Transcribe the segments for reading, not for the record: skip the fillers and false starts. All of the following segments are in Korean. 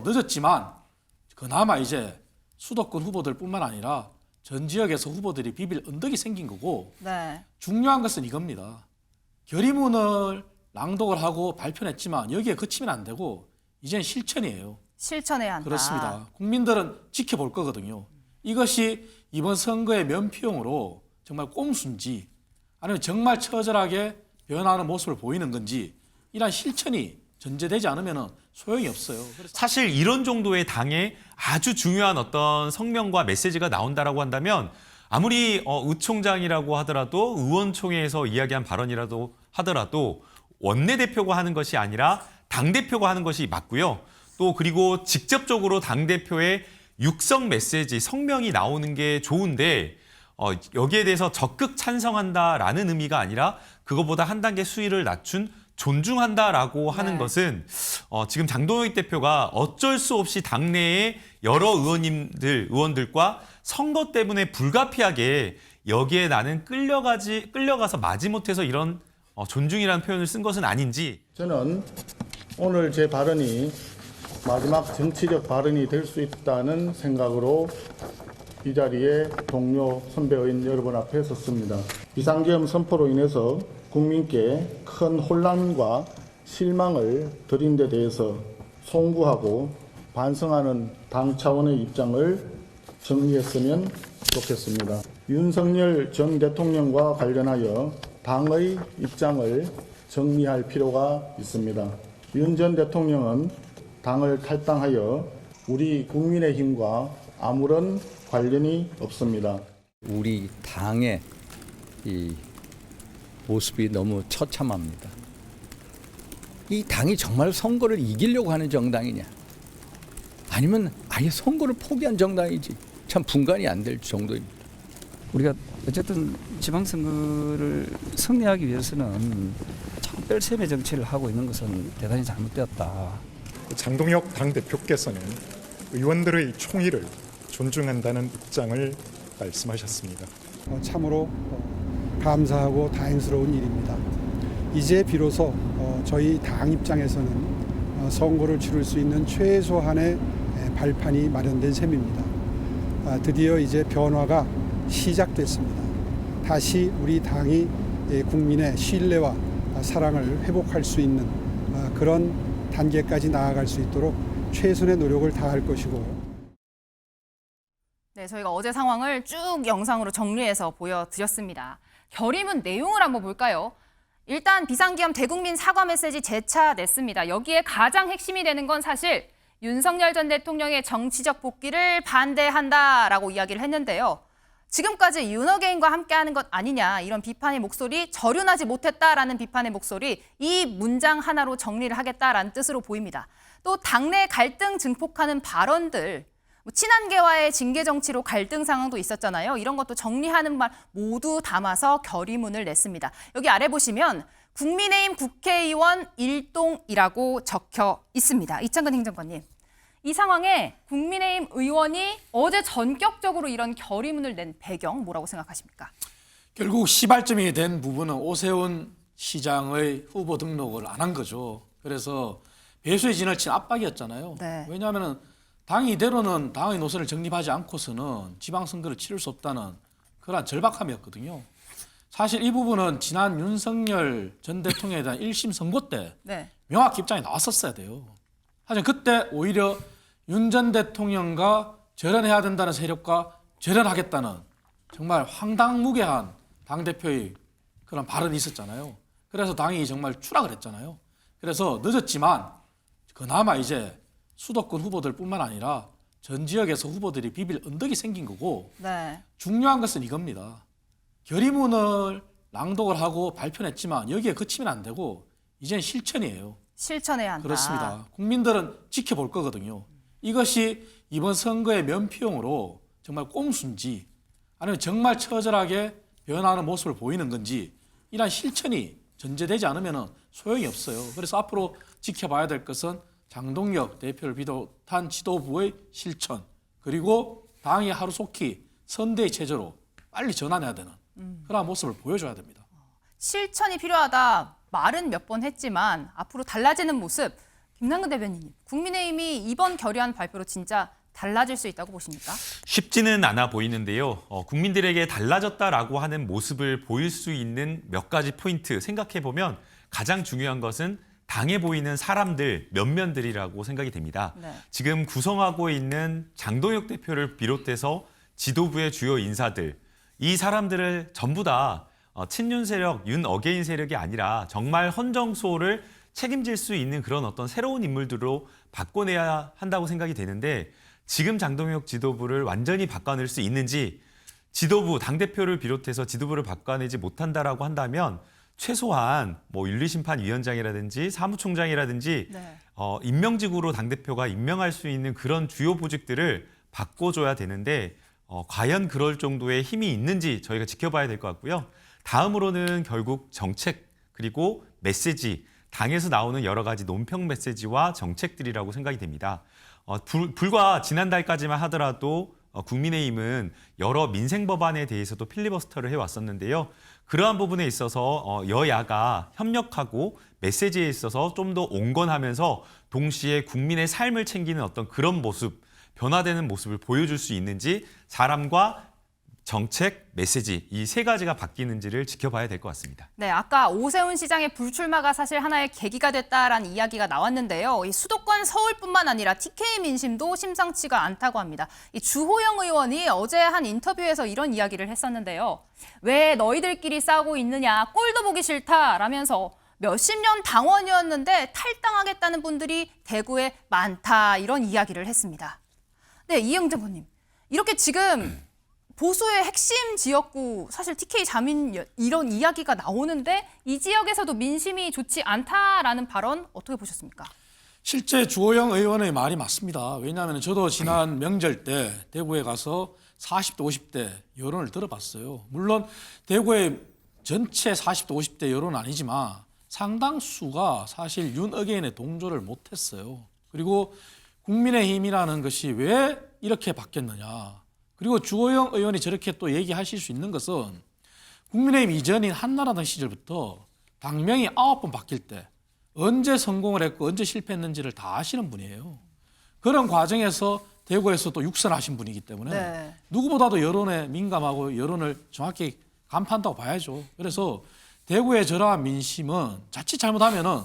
늦었지만 그나마 이제 수도권 후보들뿐만 아니라 전 지역에서 후보들이 비빌 언덕이 생긴 거고 네. 중요한 것은 이겁니다. 결의문을 낭독을 하고 발표를 했지만 여기에 그치면 안 되고 이제는 실천이에요. 실천해야 한다. 그렇습니다. 국민들은 지켜볼 거거든요. 이것이 이번 선거의 면피용으로 정말 꼼수인지 아니면 정말 처절하게 변화하는 모습을 보이는 건지 이러한 실천이 전제되지 않으면 소용이 없어요. 그래서 사실 이런 정도의 당에 아주 중요한 어떤 성명과 메시지가 나온다라고 한다면 아무리 의총장이라고 하더라도 의원총회에서 이야기한 발언이라도 하더라도 원내대표가 하는 것이 아니라 당대표가 하는 것이 맞고요. 또 그리고 직접적으로 당대표의 육성 메시지, 성명이 나오는 게 좋은데 여기에 대해서 적극 찬성한다라는 의미가 아니라 그거보다 한 단계 수위를 낮춘 존중한다라고 하는 것은 지금 장동혁 대표가 어쩔 수 없이 당내의 여러 의원들과 선거 때문에 불가피하게 여기에 나는 끌려가서 마지못해서 이런 존중이라는 표현을 쓴 것은 아닌지. 저는 오늘 제 발언이 마지막 정치적 발언이 될 수 있다는 생각으로 이 자리에 동료 선배 의원 여러분 앞에 섰습니다. 비상계엄 선포로 인해서 국민께 큰 혼란과 실망을 드린 데 대해서 송구하고 반성하는 당 차원의 입장을 정리했으면 좋겠습니다. 윤석열 전 대통령과 관련하여 당의 입장을 정리할 필요가 있습니다. 윤 전 대통령은 당을 탈당하여 우리 국민의힘과 아무런 관련이 없습니다. 우리 당의 이 모습이 너무 처참합니다. 이 당이 정말 선거를 이기려고 하는 정당이냐? 아니면 아예 선거를 포기한 정당이지. 참 분간이 안 될 정도입니다. 우리가 어쨌든 지방선거를 승리하기 위해서는 뺄셈의 정치를 하고 있는 것은 대단히 잘못되었다. 장동혁 당대표께서는 의원들의 총의를 존중한다는 입장을 말씀하셨습니다. 참으로 감사하고 다행스러운 일입니다. 이제 비로소 저희 당 입장에서는 선거를 치를 수 있는 최소한의 발판이 마련된 셈입니다. 드디어 이제 변화가 시작됐습니다. 다시 우리 당이 국민의 신뢰와 사랑을 회복할 수 있는 그런 단계까지 나아갈 수 있도록 최선의 노력을 다할 것이고. 네, 저희가 어제 상황을 쭉 영상으로 정리해서 보여드렸습니다. 결의문 내용을 한번 볼까요? 일단 비상계엄 대국민 사과 메시지 재차 냈습니다. 여기에 가장 핵심이 되는 건 사실 윤석열 전 대통령의 정치적 복귀를 반대한다라고 이야기를 했는데요. 지금까지 윤어게인과 함께하는 것 아니냐 이런 비판의 목소리, 저륜하지 못했다라는 비판의 목소리, 이 문장 하나로 정리를 하겠다라는 뜻으로 보입니다. 또 당내 갈등 증폭하는 발언들, 친한계와의 징계 정치로 갈등 상황도 있었잖아요. 이런 것도 정리하는 말 모두 담아서 결의문을 냈습니다. 여기 아래 보시면 국민의힘 국회의원 일동이라고 적혀 있습니다. 이창근 행정관님. 이 상황에 국민의힘 의원이 어제 전격적으로 이런 결의문을 낸 배경 뭐라고 생각하십니까? 결국 시발점이 된 부분은 오세훈 시장의 후보 등록을 안 한 거죠. 그래서 배수의 진을 친 압박이었잖아요. 네. 왜냐하면 당이 이대로는 당의 노선을 정립하지 않고서는 지방선거를 치를 수 없다는 그런 절박함이었거든요. 사실 이 부분은 지난 윤석열 전 대통령에 대한 1심 선고 때 명확히 입장이 나왔었어야 돼요. 하지만 그때 오히려 윤 전 대통령과 절연해야 된다는 세력과 절연하겠다는 정말 황당무계한 당대표의 그런 발언이 있었잖아요. 그래서 당이 정말 추락을 했잖아요. 그래서 늦었지만 그나마 이제 수도권 후보들뿐만 아니라 전 지역에서 후보들이 비빌 언덕이 생긴 거고 중요한 것은 이겁니다. 결의문을 낭독을 하고 발표를 했지만 여기에 그치면 안 되고 이제는 실천이에요. 실천해야 한다. 그렇습니다. 국민들은 지켜볼 거거든요. 이것이 이번 선거의 면피용으로 정말 꼼수인지 아니면 정말 처절하게 변화하는 모습을 보이는 건지 이러한 실천이 전제되지 않으면 소용이 없어요. 그래서 앞으로 지켜봐야 될 것은 장동혁 대표를 비롯한 지도부의 실천, 그리고 당이 하루속히 선대의 체제로 빨리 전환해야 되는 그런 모습을 보여줘야 됩니다. 실천이 필요하다. 말은 몇 번 했지만 앞으로 달라지는 모습 김남근 대변인님, 국민의힘이 이번 결의안 발표로 진짜 달라질 수 있다고 보십니까? 쉽지는 않아 보이는데요. 국민들에게 달라졌다라고 하는 모습을 보일 수 있는 몇 가지 포인트 생각해보면 가장 중요한 것은 당에 보이는 사람들, 면면들이라고 생각이 됩니다. 네. 지금 구성하고 있는 장동혁 대표를 비롯해서 지도부의 주요 인사들, 이 사람들을 전부 다 친윤 세력, 윤 어게인 세력이 아니라 정말 헌정수호를 책임질 수 있는 그런 어떤 새로운 인물들로 바꿔내야 한다고 생각이 되는데 지금 장동혁 지도부를 완전히 바꿔낼 수 있는지 지도부, 당대표를 비롯해서 지도부를 바꿔내지 못한다라고 한다면 최소한 뭐 윤리심판위원장이라든지 사무총장이라든지 네. 임명직으로 당대표가 임명할 수 있는 그런 주요 보직들을 바꿔줘야 되는데 과연 그럴 정도의 힘이 있는지 저희가 지켜봐야 될 것 같고요. 다음으로는 결국 정책 그리고 메시지, 당에서 나오는 여러 가지 논평 메시지와 정책들이라고 생각이 됩니다. 불과 지난달까지만 하더라도 국민의힘은 여러 민생 법안에 대해서도 필리버스터를 해왔었는데요. 그러한 부분에 있어서 여야가 협력하고 메시지에 있어서 좀 더 온건하면서 동시에 국민의 삶을 챙기는 어떤 그런 모습, 변화되는 모습을 보여줄 수 있는지 사람과 정책, 메시지 이 세 가지가 바뀌는지를 지켜봐야 될 것 같습니다. 네, 아까 오세훈 시장의 불출마가 사실 하나의 계기가 됐다라는 이야기가 나왔는데요. 이 수도권 서울뿐만 아니라 TK 민심도 심상치가 않다고 합니다. 이 주호영 의원이 어제 한 인터뷰에서 이런 이야기를 했었는데요. 왜 너희들끼리 싸우고 있느냐, 꼴도 보기 싫다라면서 몇십 년 당원이었는데 탈당하겠다는 분들이 대구에 많다 이런 이야기를 했습니다. 네, 이영정 의원님, 이렇게 지금 보수의 핵심 지역구 사실 TK 자민 이런 이야기가 나오는데 이 지역에서도 민심이 좋지 않다라는 발언 어떻게 보셨습니까? 실제 주호영 의원의 말이 맞습니다. 왜냐하면 저도 지난 명절 때 대구에 가서 40대, 50대 여론을 들어봤어요. 물론 대구의 전체 40대, 50대 여론은 아니지만 상당수가 사실 윤 어게인에 동조를 못했어요. 그리고 국민의힘이라는 것이 왜 이렇게 바뀌었느냐. 그리고 주호영 의원이 저렇게 또 얘기하실 수 있는 것은 국민의힘 이전인 한나라당 시절부터 당명이 9번 바뀔 때 언제 성공을 했고 언제 실패했는지를 다 아시는 분이에요. 그런 과정에서 대구에서 또 육선하신 분이기 때문에 네. 누구보다도 여론에 민감하고 여론을 정확히 간파한다고 봐야죠. 그래서 대구의 저러한 민심은 자칫 잘못하면은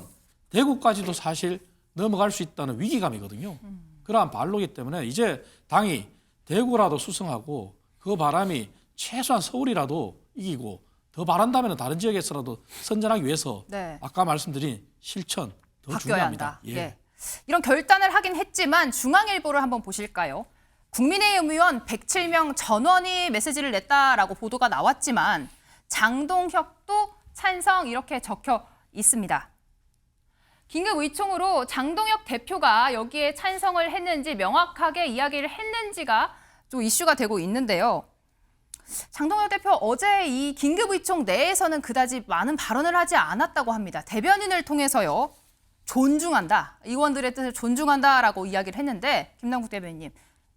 대구까지도 사실 넘어갈 수 있다는 위기감이거든요. 그러한 발로기 때문에 이제 당이 대구라도 수성하고 그 바람이 최소한 서울이라도 이기고 더 바란다면 다른 지역에서라도 선전하기 위해서 네. 아까 말씀드린 실천 더 바뀌어야 중요합니다. 한다. 예. 이런 결단을 하긴 했지만 중앙일보를 한번 보실까요? 국민의힘 의원 107명 전원이 메시지를 냈다라고 보도가 나왔지만 장동혁도 찬성 이렇게 적혀 있습니다. 긴급 의총으로 장동혁 대표가 여기에 찬성을 했는지 명확하게 이야기를 했는지가 좀 이슈가 되고 있는데요. 장동혁 대표 어제 이 긴급 의총 내에서는 그다지 많은 발언을 하지 않았다고 합니다. 대변인을 통해서요. 존중한다. 의원들의 뜻을 존중한다라고 이야기를 했는데 김남국 대변인님,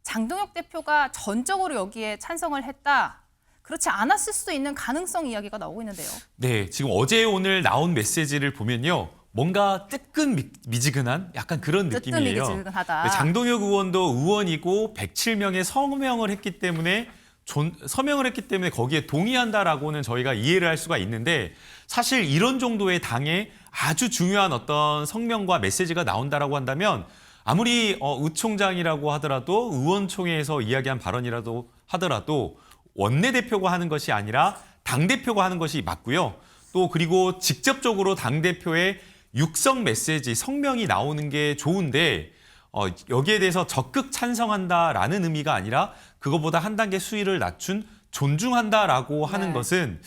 장동혁 대표가 전적으로 여기에 찬성을 했다. 그렇지 않았을 수도 있는 가능성 이야기가 나오고 있는데요. 네, 지금 어제 오늘 나온 메시지를 보면요. 뭔가 뜨끈미지근한 약간 그런 느낌이에요. 뜨뜻미지근하다. 장동혁 의원도 의원이고 107명의 서명을 했기 때문에 거기에 동의한다라고는 저희가 이해를 할 수가 있는데 사실 이런 정도의 당에 아주 중요한 어떤 성명과 메시지가 나온다라고 한다면 아무리 의총장이라고 하더라도 의원총회에서 이야기한 발언이라도 하더라도 원내대표가 하는 것이 아니라 당대표가 하는 것이 맞고요. 또 그리고 직접적으로 당대표의 육성 메시지, 성명이 나오는 게 좋은데 여기에 대해서 적극 찬성한다라는 의미가 아니라 그거보다 한 단계 수위를 낮춘 존중한다라고 하는 것은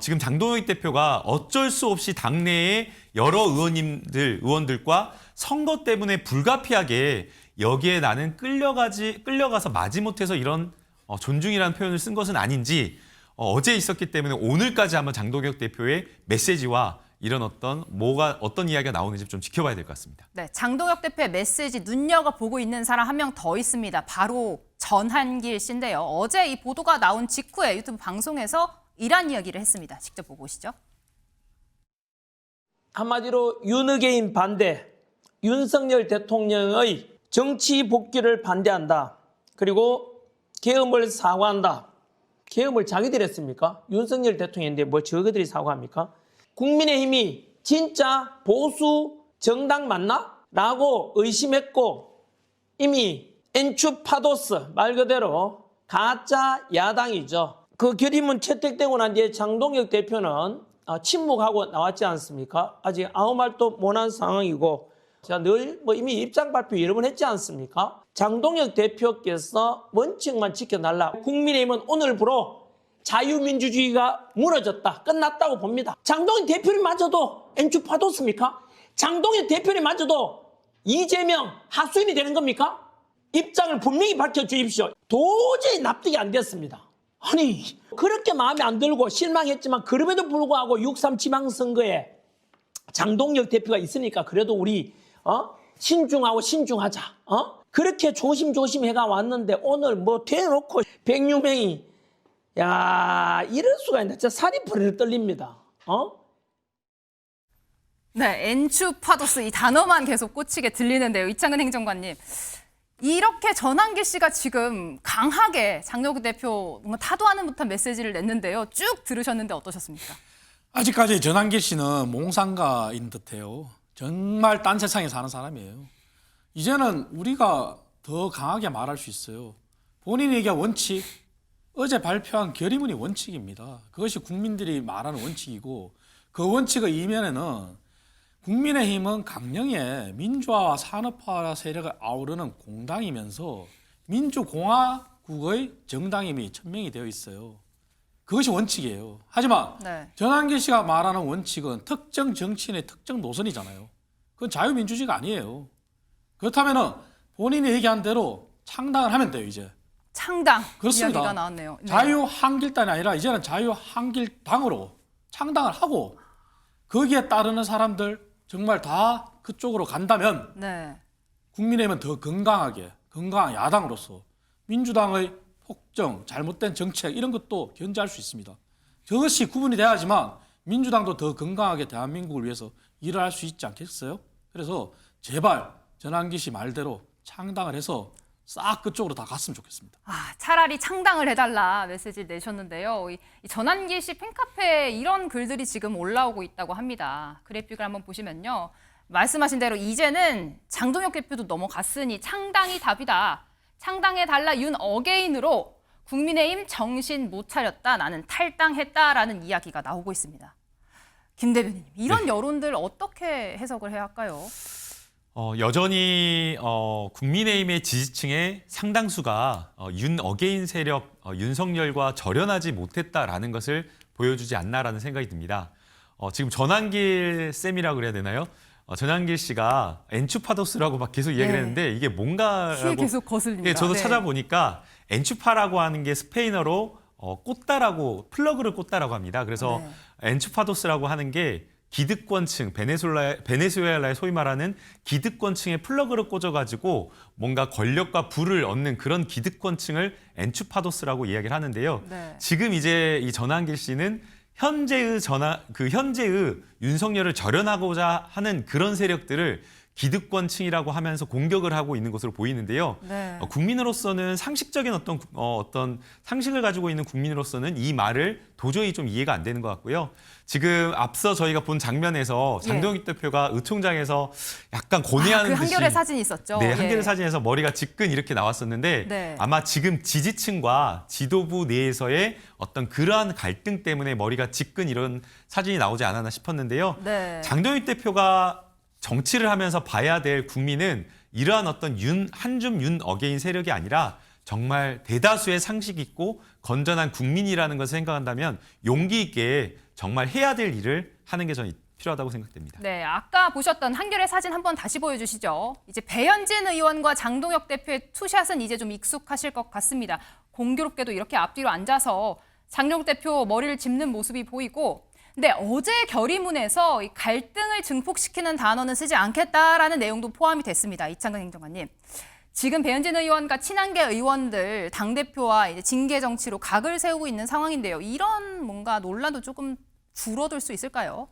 지금 장동혁 대표가 어쩔 수 없이 당내의 여러 의원들과 선거 때문에 불가피하게 여기에 나는 끌려가서 마지못해서 이런 존중이라는 표현을 쓴 것은 아닌지 어제 있었기 때문에 오늘까지 한번 장동혁 대표의 메시지와 이런 어떤 이야기가 나오는지 좀 지켜봐야 될 것 같습니다. 네, 장동혁 대표의 메시지 눈여겨보고 있는 사람 한 명 더 있습니다. 바로 전한길 씨인데요. 어제 이 보도가 나온 직후에 유튜브 방송에서 이런 이야기를 했습니다. 직접 보고 오시죠. 한마디로 윤어게인 반대, 윤석열 대통령의 정치 복귀를 반대한다. 그리고 계엄을 사과한다. 계엄을 자기들이 했습니까? 윤석열 대통령인데 뭘 저희들이 사과합니까? 국민의힘이 진짜 보수 정당 맞나? 라고 의심했고 이미 엔추파도스 말 그대로 가짜 야당이죠. 그 결의문 채택되고 난 뒤에 장동혁 대표는 침묵하고 나왔지 않습니까? 아직 아무 말도 못한 상황이고 제가 늘 이미 입장 발표 여러 번 했지 않습니까? 장동혁 대표께서 원칙만 지켜달라. 국민의힘은 오늘부로 자유민주주의가 무너졌다. 끝났다고 봅니다. 장동혁 대표님마저도 엔추파도스입니까? 장동혁 대표님마저도 이재명 하수인이 되는 겁니까? 입장을 분명히 밝혀주십시오. 도저히 납득이 안 됐습니다. 아니 그렇게 마음에 안 들고 실망했지만 그럼에도 불구하고 6.3 지방선거에 장동혁 대표가 있으니까 그래도 우리 신중하고 신중하자. 그렇게 조심조심 해가 왔는데 오늘 뭐 대놓고 106명이 야 이럴 수가 있나. 진짜 살이 버르르 떨립니다. 네, 엔추파도스 이 단어만 계속 꽂히게 들리는데요. 이창근 행정관님. 이렇게 전환기 씨가 지금 강하게 장동혁 대표 뭔가 타도하는 듯한 메시지를 냈는데요. 쭉 들으셨는데 어떠셨습니까? 아직까지 전환길 씨는 몽상가인 듯해요. 정말 딴 세상에 사는 사람이에요. 이제는 우리가 더 강하게 말할 수 있어요. 본인이 얘기한 원칙, 어제 발표한 결의문이 원칙입니다. 그것이 국민들이 말하는 원칙이고 그 원칙의 이면에는 국민의힘은 강령의 민주화와 산업화 세력을 아우르는 공당이면서 민주공화국의 정당임이 천명이 되어 있어요. 그것이 원칙이에요. 하지만 네. 전환길 씨가 말하는 원칙은 특정 정치인의 특정 노선이잖아요. 그건 자유민주주의가 아니에요. 그렇다면 본인이 얘기한 대로 창당을 하면 돼요. 이제. 창당 그렇습니다. 이야기가 나왔네요. 네. 자유한길당이 아니라 이제는 자유한길당으로 창당을 하고 거기에 따르는 사람들 정말 다 그쪽으로 간다면 네. 국민의힘은 더 건강한 야당으로서 민주당의 폭정, 잘못된 정책 이런 것도 견제할 수 있습니다. 그것이 구분이 돼야지만 민주당도 더 건강하게 대한민국을 위해서 일을 할 수 있지 않겠어요? 그래서 제발 전환기 씨 말대로 창당을 해서 싹 그쪽으로 다 갔으면 좋겠습니다. 차라리 창당을 해달라 메시지를 내셨는데요. 이 전환기 씨 팬카페에 이런 글들이 지금 올라오고 있다고 합니다. 그래픽을 한번 보시면요. 말씀하신 대로 이제는 장동혁 대표도 넘어갔으니 창당이 답이다. 창당해달라 윤 어게인으로 국민의힘 정신 못 차렸다. 나는 탈당했다라는 이야기가 나오고 있습니다. 김 대변인, 이런 여론들 어떻게 해석을 해야 할까요? 여전히 국민의힘의 지지층의 상당수가 윤 어게인 세력 윤석열과 절연하지 못했다라는 것을 보여주지 않나라는 생각이 듭니다. 지금 전환길 쌤이라고 그래야 되나요? 전환길 씨가 엔추파도스라고 막 계속 이야기를 했는데 이게 뭔가라고 계속 거슬립니다. 저도 네. 찾아보니까 엔추파라고 하는 게 스페인어로 꽂다라고 플러그를 꽂다라고 합니다. 그래서 엔추파도스라고 하는 게 기득권층, 베네수엘라의 소위 말하는 기득권층에 플러그를 꽂아가지고 뭔가 권력과 부를 얻는 그런 기득권층을 엔추파도스라고 이야기를 하는데요. 네. 지금 이제 이 전환길 씨는 현재의 윤석열을 절연하고자 하는 그런 세력들을 기득권층이라고 하면서 공격을 하고 있는 것으로 보이는데요. 네. 국민으로서는 상식적인 어떤 상식을 가지고 있는 국민으로서는 이 말을 도저히 좀 이해가 안 되는 것 같고요. 지금 앞서 저희가 본 장면에서 장동혁 대표가 의총장에서 약간 고뇌하는 그 듯이 한겨레 사진이 있었죠. 네, 한겨레 사진에서 머리가 지끈 이렇게 나왔었는데 네. 아마 지금 지지층과 지도부 내에서의 어떤 그러한 갈등 때문에 머리가 지끈 이런 사진이 나오지 않았나 싶었는데요. 네. 장동혁 대표가 정치를 하면서 봐야 될 국민은 이러한 어떤 한줌 윤 어게인 세력이 아니라 정말 대다수의 상식 있고 건전한 국민이라는 것을 생각한다면 용기 있게 정말 해야 될 일을 하는 게 저는 필요하다고 생각됩니다. 네, 아까 보셨던 한겨레 사진 한번 다시 보여주시죠. 이제 배현진 의원과 장동혁 대표의 투샷은 이제 좀 익숙하실 것 같습니다. 공교롭게도 이렇게 앞뒤로 앉아서 장동혁 대표 머리를 짚는 모습이 보이고, 근데 어제 결의문에서 이 갈등을 증폭시키는 단어는 쓰지 않겠다라는 내용도 포함이 됐습니다. 이창근 행정관님. 지금 배현진 의원과 친한계 의원들 당대표와 이제 징계 정치로 각을 세우고 있는 상황인데요. 이런 뭔가 논란도 조금 줄어들 수 있을까요?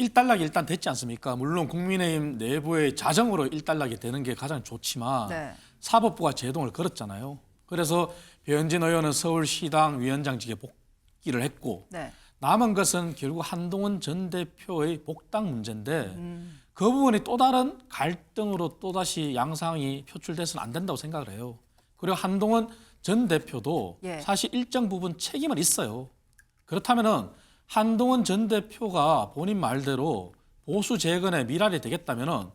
일단락이 일단 됐지 않습니까? 물론 국민의힘 내부의 자정으로 일단락이 되는 게 가장 좋지만 네. 사법부가 제동을 걸었잖아요. 그래서 배현진 의원은 서울시당 위원장직에 복귀를 했고 네. 남은 것은 결국 한동훈 전 대표의 복당 문제인데 그 부분이 또 다른 갈등으로 또다시 양상이 표출돼서는 안 된다고 생각을 해요. 그리고 한동훈 전 대표도 예. 사실 일정 부분 책임은 있어요. 그렇다면은 한동훈 전 대표가 본인 말대로 보수 재건의 미랄이 되겠다면은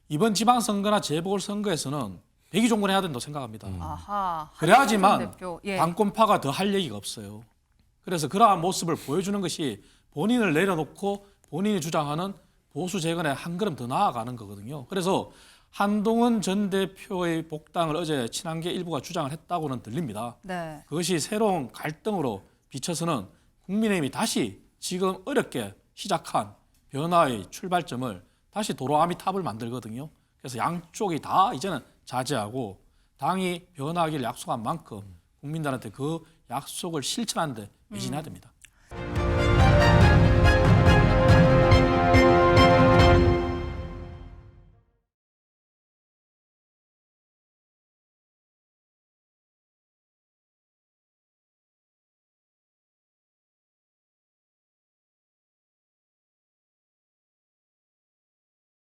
이번 지방선거나 재보궐선거에서는 백의종군해야 된다고 생각합니다. 아하. 그래야지만 한동훈 대표. 예. 당권파가 더 할 얘기가 없어요. 그래서 그러한 모습을 보여주는 것이 본인을 내려놓고 본인이 주장하는 보수 재건에 한 걸음 더 나아가는 거거든요. 그래서 한동훈 전 대표의 복당을 어제 친한계 일부가 주장을 했다고는 들립니다. 네. 그것이 새로운 갈등으로 비춰서는 국민의힘이 다시 지금 어렵게 시작한 변화의 출발점을 다시 도로아미탑을 만들거든요. 그래서 양쪽이 다 이제는 자제하고 당이 변화하기를 약속한 만큼 국민들한테 그 약속을 실천하는 데 매진해야 됩니다.